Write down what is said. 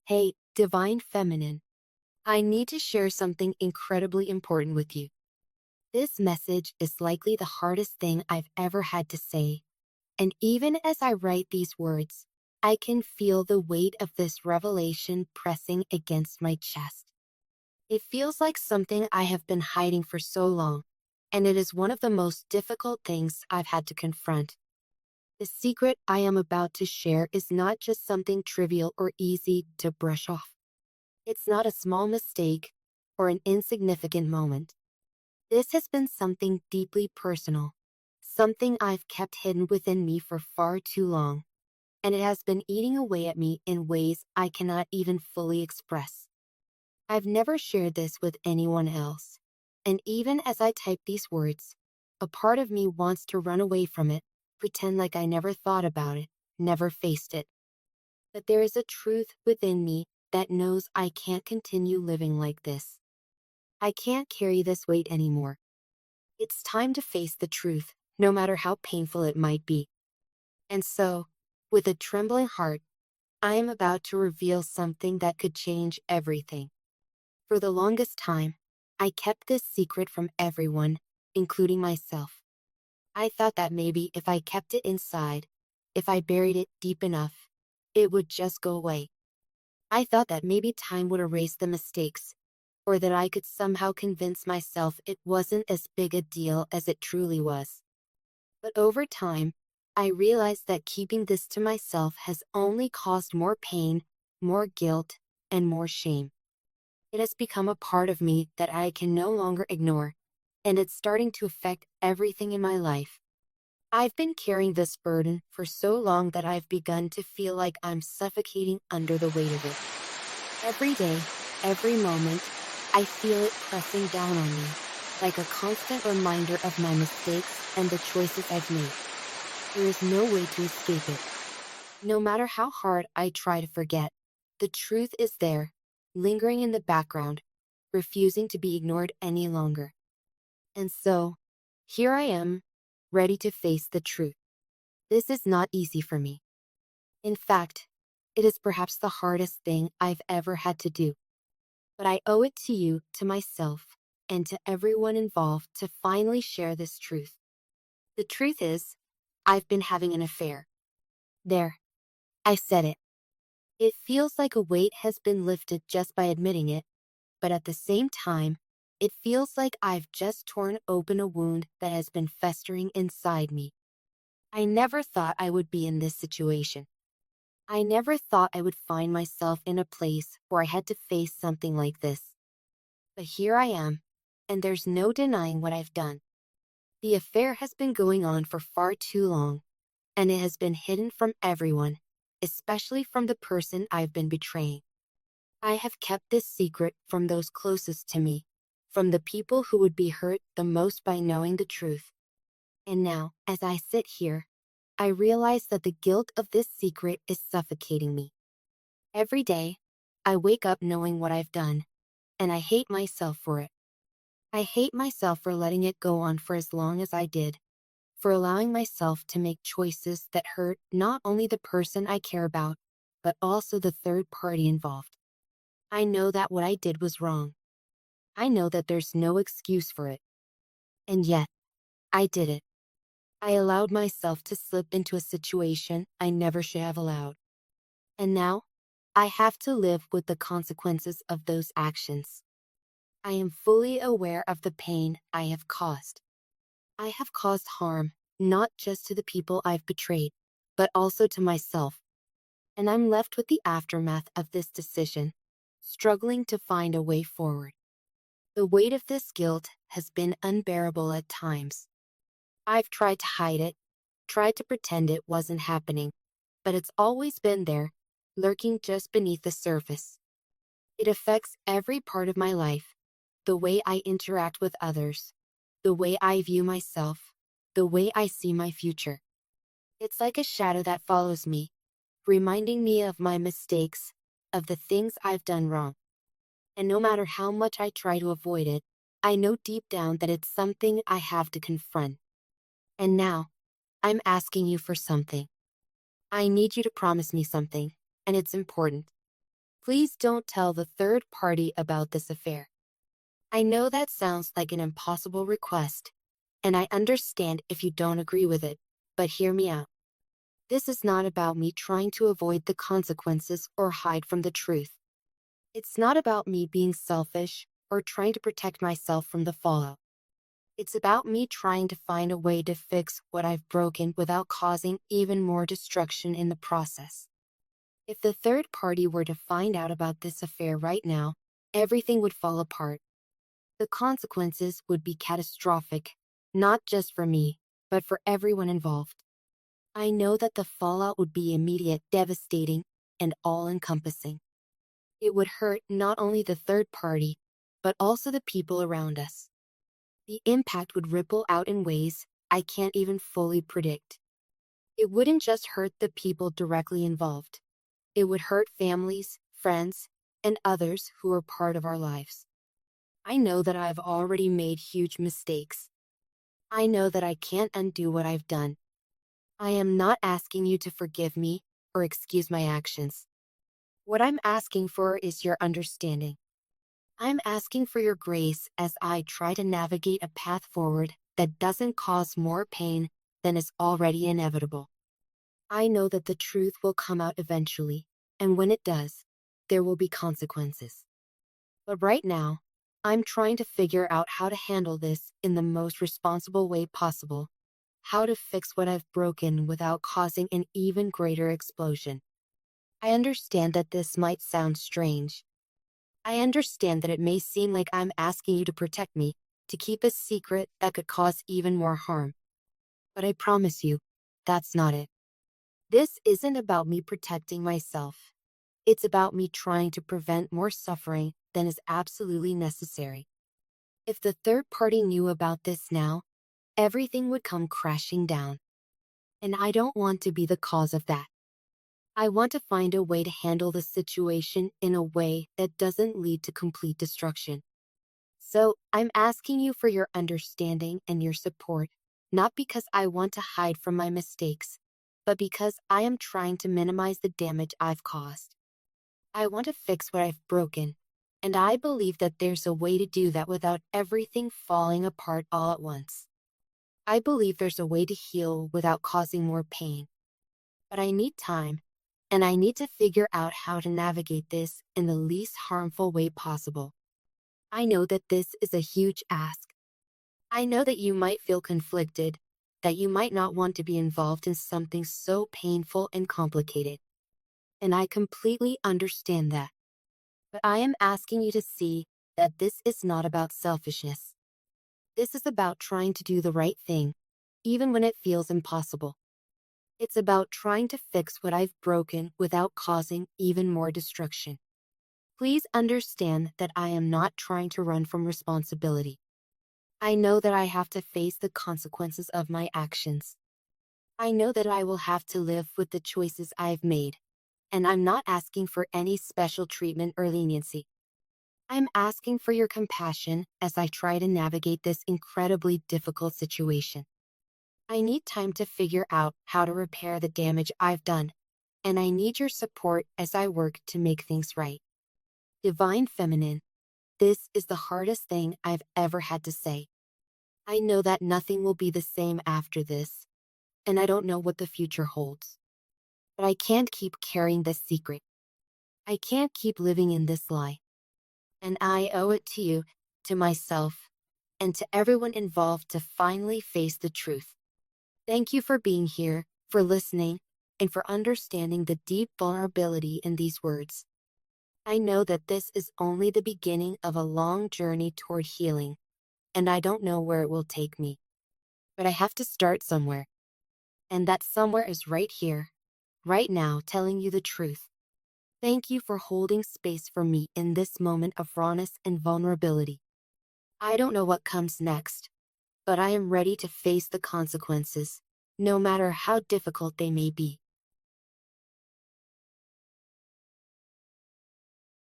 Hey, Divine Feminine, I need to share something incredibly important with you. This message is likely the hardest thing I've ever had to say, and even as I write these words, I can feel the weight of this revelation pressing against my chest. It feels like something I have been hiding for so long, and it is one of the most difficult things I've had to confront. The secret I am about to share is not just something trivial or easy to brush off. It's not a small mistake or an insignificant moment. This has been something deeply personal, something I've kept hidden within me for far too long, and it has been eating away at me in ways I cannot even fully express. I've never shared this with anyone else, and even as I type these words, a part of me wants to run away from it, pretend like I never thought about it, never faced it. But there is a truth within me that knows I can't continue living like this. I can't carry this weight anymore. It's time to face the truth, no matter how painful it might be. And so, with a trembling heart, I am about to reveal something that could change everything. For the longest time, I kept this secret from everyone, including myself. I thought that maybe if I kept it inside, if I buried it deep enough, it would just go away. I thought that maybe time would erase the mistakes, or that I could somehow convince myself it wasn't as big a deal as it truly was. But over time, I realized that keeping this to myself has only caused more pain, more guilt, and more shame. It has become a part of me that I can no longer ignore, and it's starting to affect everything in my life. I've been carrying this burden for so long that I've begun to feel like I'm suffocating under the weight of it. Every day, every moment, I feel it pressing down on me, like a constant reminder of my mistakes and the choices I've made. There is no way to escape it. No matter how hard I try to forget, the truth is there, lingering in the background, refusing to be ignored any longer. And so, here I am, ready to face the truth. This is not easy for me. In fact, it is perhaps the hardest thing I've ever had to do. But I owe it to you, to myself, and to everyone involved to finally share this truth. The truth is, I've been having an affair. There, I said it. It feels like a weight has been lifted just by admitting it, but at the same time, it feels like I've just torn open a wound that has been festering inside me. I never thought I would be in this situation. I never thought I would find myself in a place where I had to face something like this. But here I am, and there's no denying what I've done. The affair has been going on for far too long, and it has been hidden from everyone, especially from the person I've been betraying. I have kept this secret from those closest to me, from the people who would be hurt the most by knowing the truth. And now, as I sit here, I realize that the guilt of this secret is suffocating me. Every day, I wake up knowing what I've done, and I hate myself for it. I hate myself for letting it go on for as long as I did, for allowing myself to make choices that hurt not only the person I care about, but also the third party involved. I know that what I did was wrong. I know that there's no excuse for it. And yet, I did it. I allowed myself to slip into a situation I never should have allowed. And now, I have to live with the consequences of those actions. I am fully aware of the pain I have caused. I have caused harm, not just to the people I've betrayed, but also to myself. And I'm left with the aftermath of this decision, struggling to find a way forward. The weight of this guilt has been unbearable at times. I've tried to hide it, tried to pretend it wasn't happening, but it's always been there, lurking just beneath the surface. It affects every part of my life, the way I interact with others, the way I view myself, the way I see my future. It's like a shadow that follows me, reminding me of my mistakes, of the things I've done wrong. And no matter how much I try to avoid it, I know deep down that it's something I have to confront. And now, I'm asking you for something. I need you to promise me something, and it's important. Please don't tell the third party about this affair. I know that sounds like an impossible request, and I understand if you don't agree with it, but hear me out. This is not about me trying to avoid the consequences or hide from the truth. It's not about me being selfish or trying to protect myself from the fallout. It's about me trying to find a way to fix what I've broken without causing even more destruction in the process. If the third party were to find out about this affair right now, everything would fall apart. The consequences would be catastrophic, not just for me, but for everyone involved. I know that the fallout would be immediate, devastating, and all-encompassing. It would hurt not only the third party, but also the people around us. The impact would ripple out in ways I can't even fully predict. It wouldn't just hurt the people directly involved. It would hurt families, friends, and others who are part of our lives. I know that I've already made huge mistakes. I know that I can't undo what I've done. I am not asking you to forgive me or excuse my actions. What I'm asking for is your understanding. I'm asking for your grace as I try to navigate a path forward that doesn't cause more pain than is already inevitable. I know that the truth will come out eventually, and when it does, there will be consequences. But right now, I'm trying to figure out how to handle this in the most responsible way possible, how to fix what I've broken without causing an even greater explosion. I understand that this might sound strange. I understand that it may seem like I'm asking you to protect me, to keep a secret that could cause even more harm. But I promise you, that's not it. This isn't about me protecting myself. It's about me trying to prevent more suffering than is absolutely necessary. If the third party knew about this now, everything would come crashing down. And I don't want to be the cause of that. I want to find a way to handle the situation in a way that doesn't lead to complete destruction. So, I'm asking you for your understanding and your support, not because I want to hide from my mistakes, but because I am trying to minimize the damage I've caused. I want to fix what I've broken, and I believe that there's a way to do that without everything falling apart all at once. I believe there's a way to heal without causing more pain. But I need time, and I need to figure out how to navigate this in the least harmful way possible. I know that this is a huge ask. I know that you might feel conflicted, that you might not want to be involved in something so painful and complicated. And I completely understand that. But I am asking you to see that this is not about selfishness. This is about trying to do the right thing, even when it feels impossible. It's about trying to fix what I've broken without causing even more destruction. Please understand that I am not trying to run from responsibility. I know that I have to face the consequences of my actions. I know that I will have to live with the choices I've made, and I'm not asking for any special treatment or leniency. I'm asking for your compassion as I try to navigate this incredibly difficult situation. I need time to figure out how to repair the damage I've done, and I need your support as I work to make things right. Divine Feminine, this is the hardest thing I've ever had to say. I know that nothing will be the same after this, and I don't know what the future holds. But I can't keep carrying this secret. I can't keep living in this lie. And I owe it to you, to myself, and to everyone involved to finally face the truth. Thank you for being here, for listening, and for understanding the deep vulnerability in these words. I know that this is only the beginning of a long journey toward healing, and I don't know where it will take me. But I have to start somewhere. And that somewhere is right here, right now, telling you the truth. Thank you for holding space for me in this moment of rawness and vulnerability. I don't know what comes next, but I am ready to face the consequences, no matter how difficult they may be.